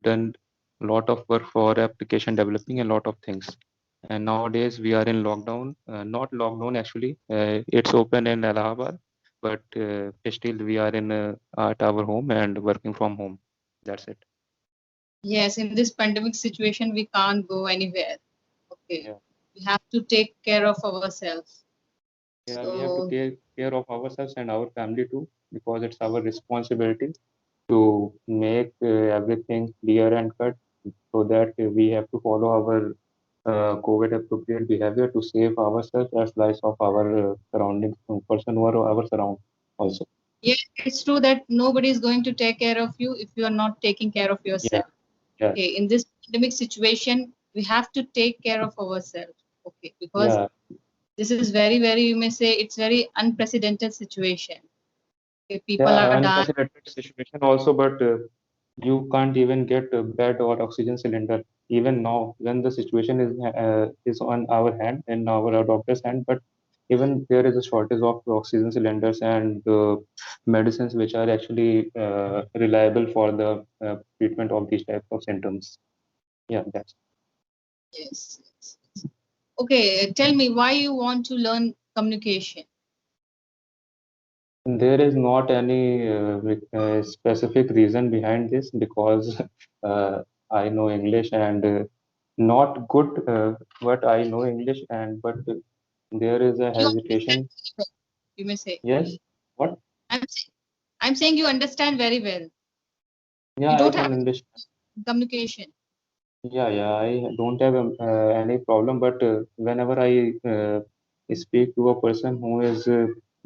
done a lot of work for application developing and a lot of things. And nowadays we are in lockdown, not lockdown actually. It's open in Allahabad, but still we are in at our home and working from home. That's it. Yes, in this pandemic situation, we can't go anywhere. Okay, Yeah. we have to take care of ourselves. Yeah, we have to So take care of ourselves and our family too, because it's our responsibility to make everything clear and cut, so that we have to follow our COVID appropriate behavior to save ourselves as well as of our surroundings, person or our surround also. yeah, it's true that nobody is going to take care of you if you are not taking care of Yeah, yourself. yeah, Okay, in this pandemic situation, we have to take care of ourselves. Okay, because yeah. this is very, you may say it's very unprecedented situation. Okay, people Yeah, are dying. unprecedented situation also, but you can't even get a bed or oxygen cylinder even now when the situation is on our hand and our doctor's hand. But even there is a shortage of oxygen cylinders and medicines which are actually reliable for the treatment of these types of symptoms. Yeah, that's. Yes, yes. Okay, tell me why you want to learn communication. There is not any specific reason behind this, because uh, I know English and not good, but I know English, and but there is a You understand hesitation. very well, you may say. Yes, what? I'm saying, I'm saying you understand very well. You Yeah, I don't can have understand. communication. Yeah, I don't have any problem, but whenever I speak to a person who is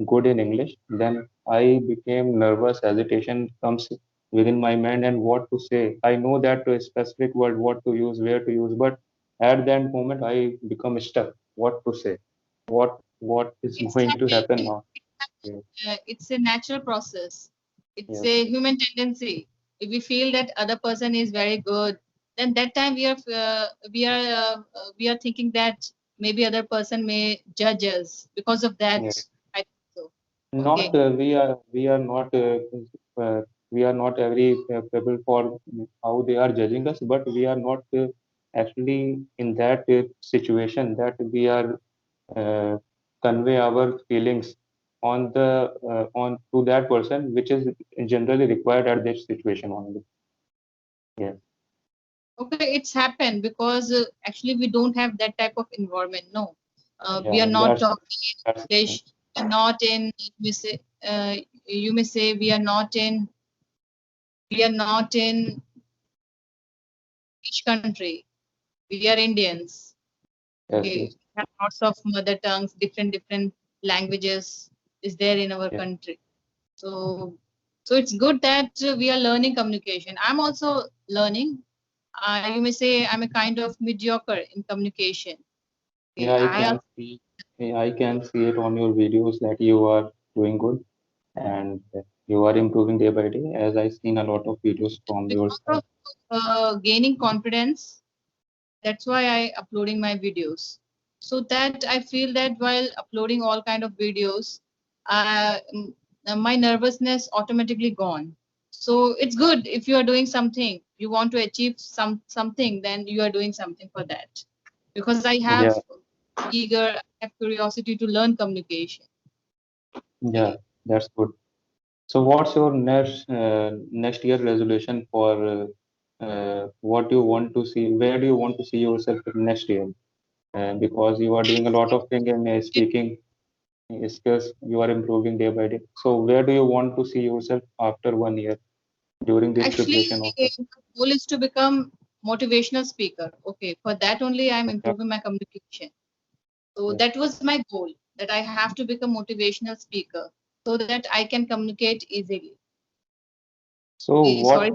good in English, then I became nervous, hesitation comes within my mind and what to say. I know that specific word, what to use, where to use, but at that moment I become stuck. What to say? What is It's going to happen happy. now? Yeah, It's a natural process. It's yes, a human tendency. If we feel that other person is very good, then that time we are thinking that maybe other person may judge us because of that. yeah. I think so. Not Okay. we are not uh, we are not very capable for how they are judging us, but we are not actually in that situation that we are uh, convey our feelings on the on to that person, which is generally required at this situation only. Yeah, Okay, it's happened because actually we don't have that type of environment. No, we yeah, are not talking that's in English. We are not in. You may say we are not in. We are not in each country. We are Indians. yes, Okay, yes, we have lots of mother tongues, different languages is there in our yeah, country. So, so it's good that we are learning communication. I'm also learning. You may say I'm a kind of mediocre in communication. Okay, yeah. I can see it on your videos that you are doing good and you are improving day by day, as I've seen a lot of videos from your because of side. gaining confidence, that's why I uploading my videos. So that I feel that while uploading all kind of videos, my nervousness automatically gone. So it's good if you are doing something, you want to achieve something, then you are doing something for that. Because I have Yeah, eager, I have curiosity to learn communication. yeah, that's good. So what's your next year resolution for what you want to see? Where do you want to see yourself in next year? Because you are doing a lot of things in speaking skills, you are improving day by day. So where do you want to see yourself after 1 year during this Actually, preparation of the? the goal is to become motivational speaker. Okay, for that only I'm Yeah, improving my communication. So yeah. that was my goal, that I have to become motivational speaker so that I can communicate easily. So Sorry,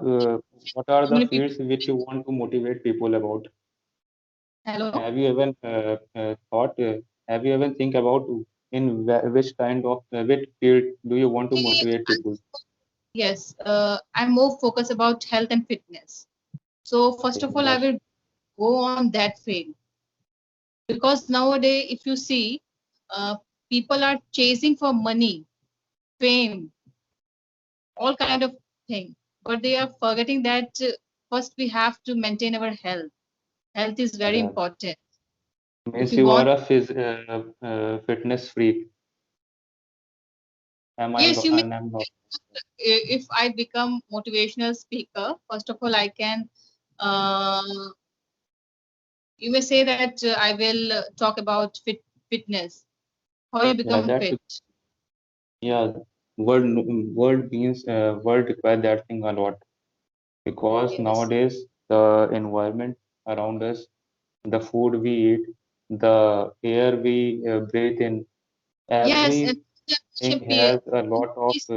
what are so the many people. fields which you want to motivate people about? Hello. Have you ever thought? Have you ever think about in which kind of which field do you want to motivate people? Yes, I'm more focused about health and fitness. So first Okay, of all, I that's will go on that field because nowadays, if you see, uh, people are chasing for money, fame, all kind of thing, but they are forgetting that first we have to maintain our health. Health is very Yeah, important. If means you you are want, a fitness freak. Am I? yes, you may. And I'm not. If I become motivational speaker, first of all, I can. Uh, you may say that I will talk about fitness, how you Yeah, become that's fit. yeah. World require that thing a lot because Yes. nowadays the environment around us, the food we eat, the air we breathe in, Yes, and everything generation has a lot of please,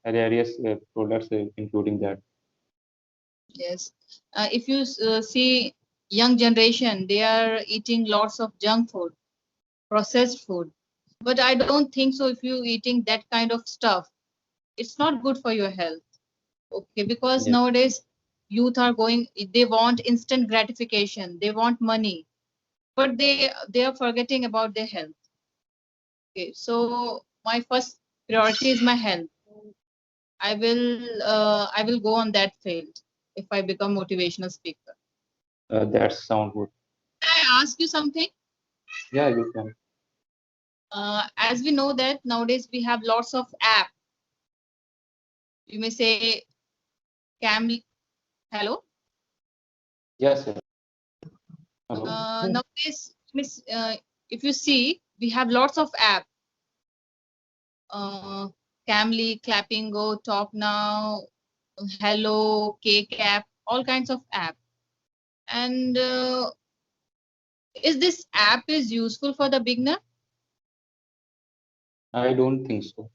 various products, including that. yes. If you see young generation, they are eating lots of junk food, processed food. But I don't think so. If you eating that kind of stuff, it's not good for your health. Okay, because Yes, nowadays youth are going, they want instant gratification, they want money, but they are forgetting about their health. Okay, so my first priority is my health. I will go on that field if I become motivational speaker. that sound good. Can I ask you something? Yeah, you can. As we know that nowadays we have lots of app. You may say cam. Hello. Yes, yes. Hello. Nowadays, miss, if you see, we have lots of app. Uh, Camly, Clapping Go, Talk Now, Hello, Cake app, all kinds of app. And is this app is useful for the beginner? I don't think so.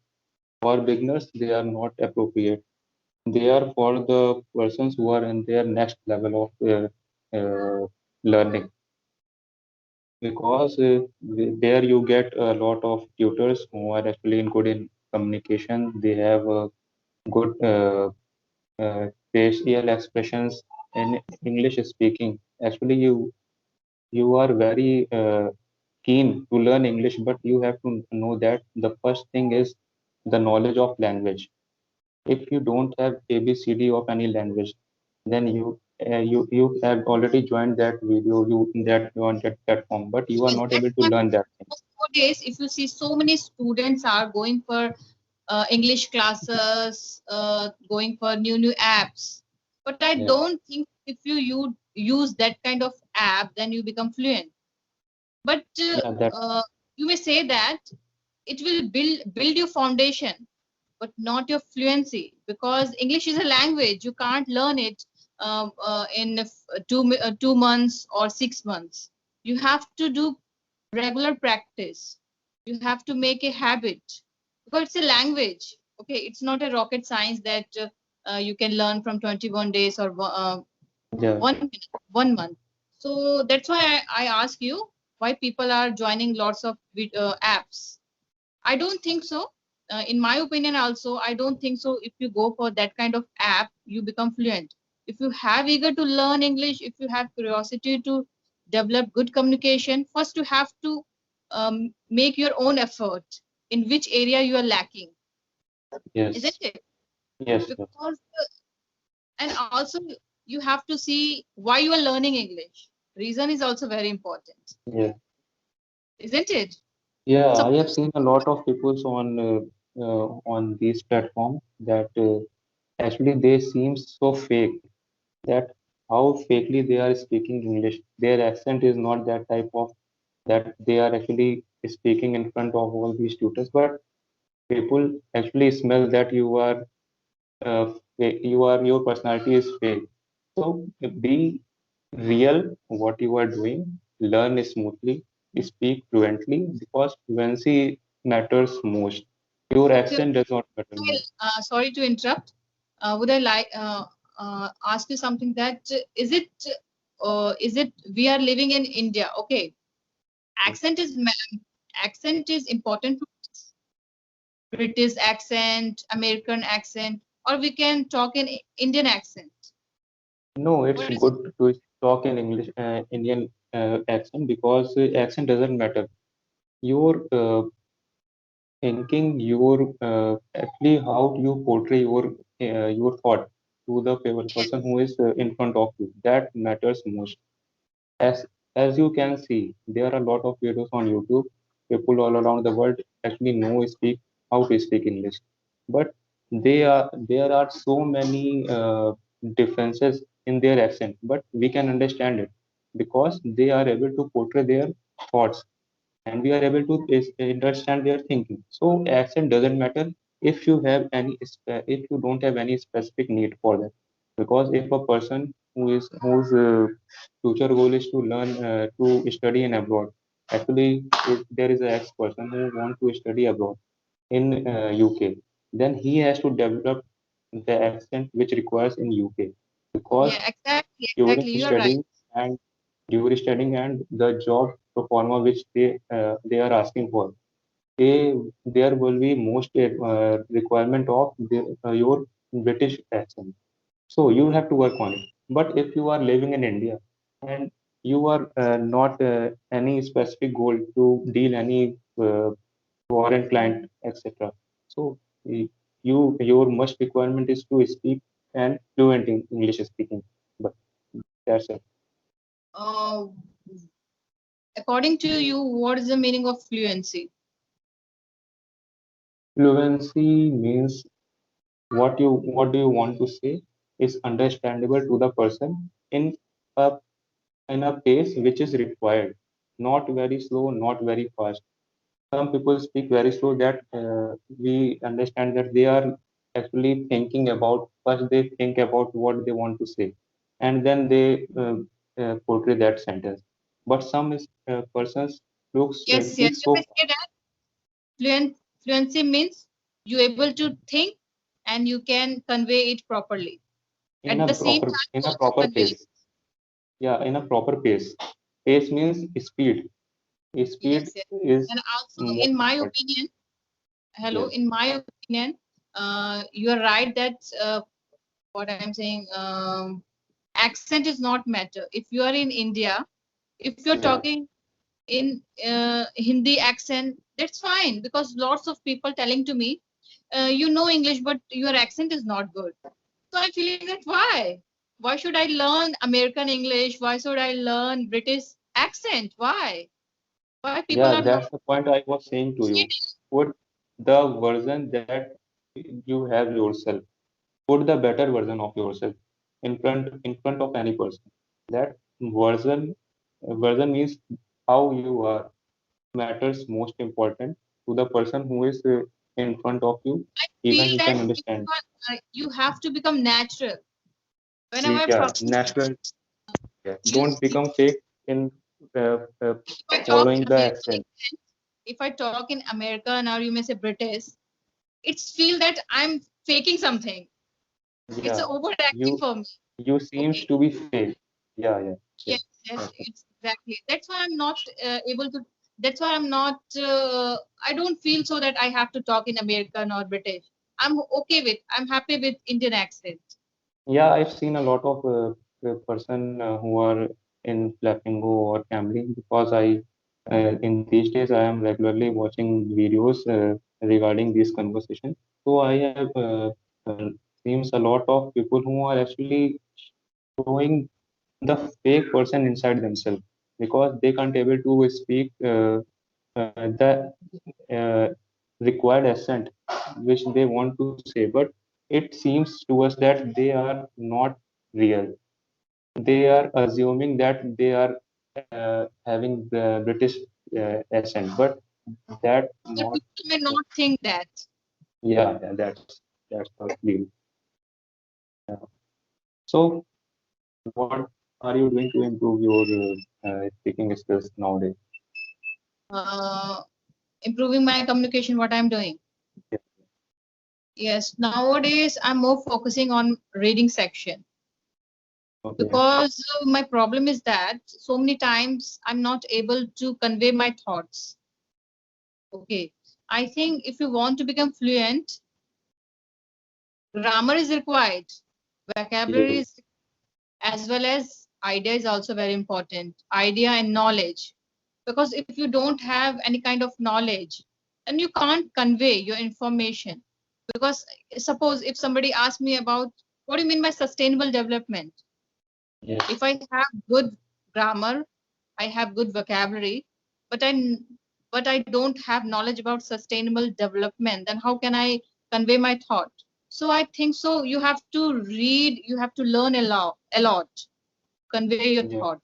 For beginners, they are not appropriate. They are for the persons who are in their next level of learning because there you get a lot of tutors who are actually good in communication. They have good facial expressions in English speaking. Actually, you are very keen to learn English, but you have to know that the first thing is the knowledge of language. If you don't have ABCD of any language, then you have already joined that video, you on that platform, but you are Yes, not that's able to my learn that thing. nowadays. If you see, so many students are going for English classes, going for new apps. But I Yeah, don't think if you use that kind of app, then you become fluent. But yeah, that you may say that it will build your foundation, but not your fluency, because English is a language. You can't learn it in 2 months or 6 months. You have to do regular practice. You have to make a habit, because it's a language. Okay, it's not a rocket science that you can learn from 21 days or yeah, 1 month. So that's why I ask you why people are joining lots of apps. I don't think so. In my opinion, also, I don't think so. If you go for that kind of app, you become fluent. If you have eager to learn English, if you have curiosity to develop good communication, first you have to make your own effort in which area you are lacking, isn't yes, it? yes, yes, Because and also you have to see why you are learning English. Reason is also very important, yeah, isn't it? yeah. I have Suppose seen a lot of people on these platforms that actually they seem so fake that how fakely they are speaking English. Their accent is not that type of that they are actually speaking in front of all these tutors, but people actually smell that your personality is fake. So be real what you are doing, learn smoothly, speak fluently because fluency matters most. Your okay, accent does not matter most. sorry to interrupt. Would I like ask you something that is it we are living in India? Okay, accent is accent is important to us. British accent, American accent, or we can talk in Indian accent. No, it's What is it? good to talk in English, Indian accent because accent doesn't matter. Your thinking, your actually how you portray your thought. to the person who is in front of you. That matters most. As as you can see, there are a lot of videos on YouTube. People all around the world actually know speak how to speak English, but there are so many differences in their accent. But we can understand it because they are able to portray their thoughts and we are able to understand their thinking. So accent doesn't matter if you have if you don't have any specific need for that. Because if a person whose future goal is to learn to study in abroad, actually if there is an ex person who want to study abroad in UK, then he has to develop the accent which requires in UK because Yeah, exactly, during exactly. You are right. studying and during studying and the job performer which they are asking for, they there will be most requirement of your British accent. So you have to work on it. But if you are living in India and you are not any specific goal to deal any foreign client, etc. So your must requirement is to speak and fluent in English speaking. But that's it. Uh, According to you, what is the meaning of fluency? Fluency means what do you want to say is understandable to the person a in a pace which is required, not very slow, not very fast. Some people speak very slow that we understand that they are actually thinking about first they think about what they want to say and then they portray that sentence. But some persons Yes, speak yes. You so may say that fluency means you able to think and you can convey it properly. At the same time, in you a also proper convey it. pace. Yeah, in a proper pace. Pace means speed. Speed Yes, yes. is And also, most in my important. opinion, hello, Yes. in my opinion, you are right that what I'm saying, accent is not matter. If you are in India, if you're Yeah. talking in Hindi accent, that's fine because lots of people telling to me, you know English, but your accent is not good. So I'm feeling that why? Why should I learn American English? Why should I learn British accent? Why? Why people Yeah, are not that's the point I was saying to you. proceeding? Put the version that you have yourself. Put the better version of yourself in front of any person. That version means how you are matters most important to the person who is in front of you. I Even feel he that can if understand. you have to become natural. Whenever I'm Yeah, talking, natural. Yeah. you, Don't you become fake in if I talk following the American accent. accent, if I talk in American or you may say British, it's feel that I'm faking something. It's Yeah, overacting you for me. you seems Okay. to be fake. Yeah, yeah, yeah. Yes, yes, That's it. it's exactly. That's why I'm not able to. That's why I'm not. I don't feel so that I have to talk in American or British. I'm okay with. I'm happy with Indian accent. Yeah, I've seen a lot of person who are in Flamingo or Camry because in these days I am regularly watching videos regarding this conversation. So I have seems a lot of people who are actually showing the fake person inside themselves because they can't able to speak the uh, required accent which they want to say, but it seems to us that they are not real. They are assuming that they are having the British accent, but that But not. people may not think that. Yeah, yeah, that's the deal. Yeah. So, what are you doing to improve your speaking skills nowadays? Uh, Improving my communication, what I'm doing. Yeah. Yes, nowadays I'm more focusing on reading section Okay. because my problem is that so many times I'm not able to convey my thoughts. Okay. I think if you want to become fluent, grammar is required, vocabulary Yes. is, as well as idea is also very important. Idea and knowledge. Because if you don't have any kind of knowledge, then you can't convey your information. Because suppose if somebody asks me about What do you mean by sustainable development? Yes. If I have good grammar, I have good vocabulary, but I don't have knowledge about sustainable development, then how can I convey my thought? So I think so you have to read, you have to learn a lot, convey your Yeah. thought.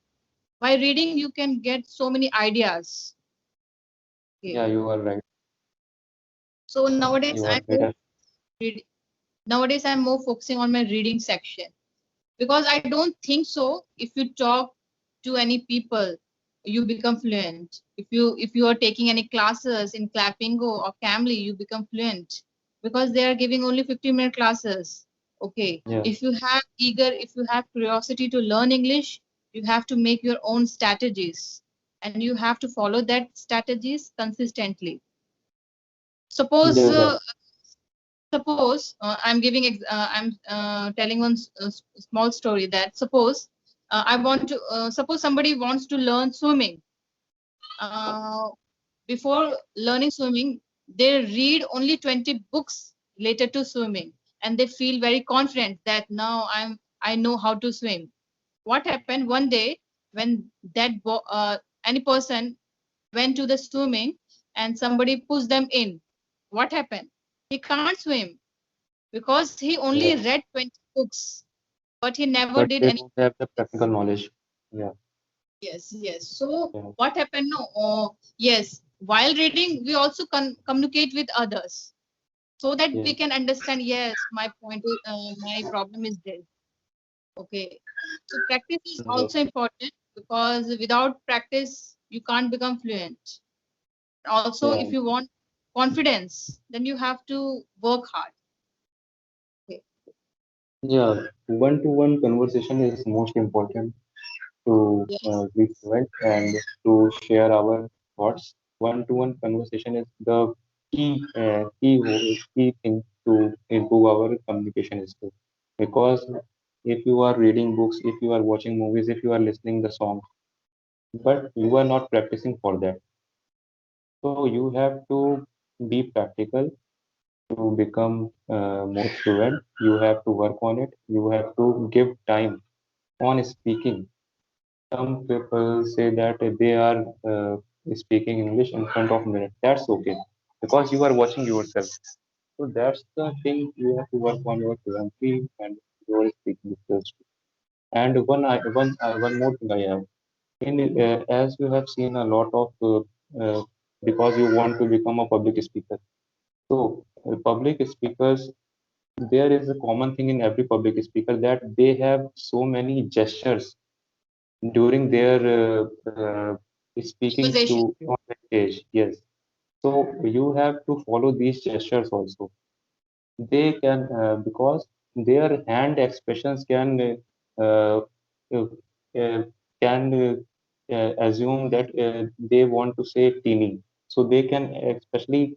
By reading you can get so many ideas. Okay. Yeah, you are right. So nowadays You are right. read, I'm more focusing on my reading section, because I don't think so if you talk to any people you become fluent. If you are taking any classes in Clapingo or Camly, you become fluent, because they are giving only 15-minute classes. Okay, Yeah. if you have curiosity to learn English, you have to make your own strategies, and you have to follow that strategies consistently. Suppose Yeah. I'm telling one small story, that suppose somebody wants to learn swimming. uh, Before learning swimming, they read only 20 books related to swimming, and they feel very confident that now I know how to swim. What happened one day when any person went to the swimming and somebody pushed them in? What happened? He can't swim, because he only Yeah. read 20 books, but he never But did they any don't have the practice. practical knowledge. Yeah. Yes, yes. So Yeah. what happened? No, yes. While reading, we also communicate with others, so that Yeah. we can understand. Yes, my problem is this. Okay. So practice is Yeah. also important, because without practice, you can't become fluent. Also, Yeah. if you want confidence, then you have to work hard. Okay. Yeah. One-to-one conversation is most important to Yes. be fluent and to share our thoughts. One-to-one conversation is the key thing to improve our communication skills. Because if you are reading books, if you are watching movies, if you are listening the songs, but you are not practicing for that, so you have to be practical to become more fluent. You have to work on it. You have to give time on speaking. Some people say that they are speaking English in front of mirror. That's okay because you are watching yourself. So that's the thing you have to work on your fluency and your speaking skills. And one more thing I have. As you have seen a lot of because you want to become a public speaker. So public speakers, there is a common thing in every public speaker that they have so many gestures during their speaking Conversation. to on the stage. Yes. So you have to follow these gestures also. They can because their hand expressions uh, uh, uh, can assume that they want to say teeny. So they can especially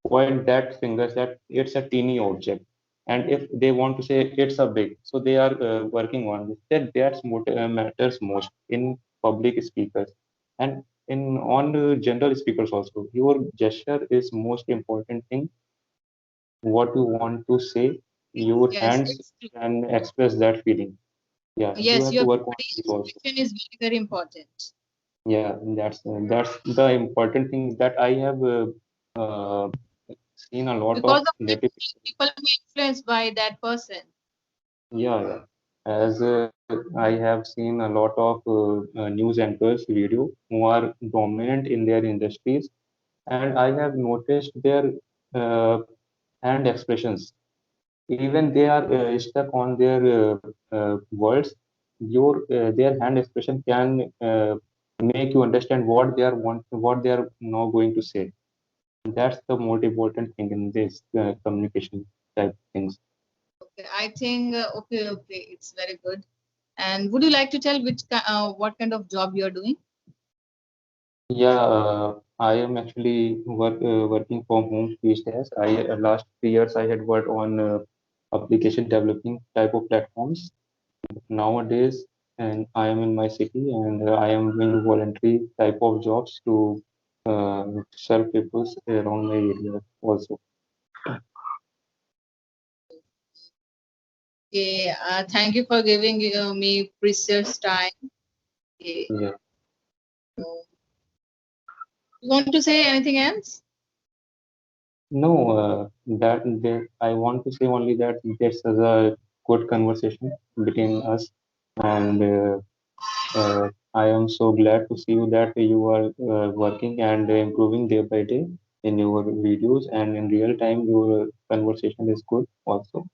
point that fingers that it's a teeny object, and if they want to say it's a big, so they are working on this. That's what matters most in public speakers, and in on general speakers also. Your gesture is most important thing. What you want to say, your Yes, hands it's true. can express that feeling. Yeah, you Yes, have to your work on body this also. expression is very, very important, Yeah, that's the important thing that I have uh, seen a lot because of of that native. people will be influenced by that person. Yeah, yeah. As I have seen a lot of news anchors video who are dominant in their industries, and I have noticed their uh, hand expressions. Even they are stuck on their words. Their hand expression can make you understand what they are now going to say. That's the most important thing in this communication type things. Okay, I think okay, it's very good. And would you like to tell what kind of job you are doing? Yeah, I am actually working from home these days. Last 3 years I had worked on application developing type of platforms. Nowadays, and I am in my city and I am doing voluntary type of jobs to serve people around my area also. Okay, thank you for giving me precious time. Okay, Yeah. so you want to say anything else? No, I want to say only that this is a good conversation between us, and I am so glad to see you that you are working and improving day by day in your videos, and in real time your conversation is good also.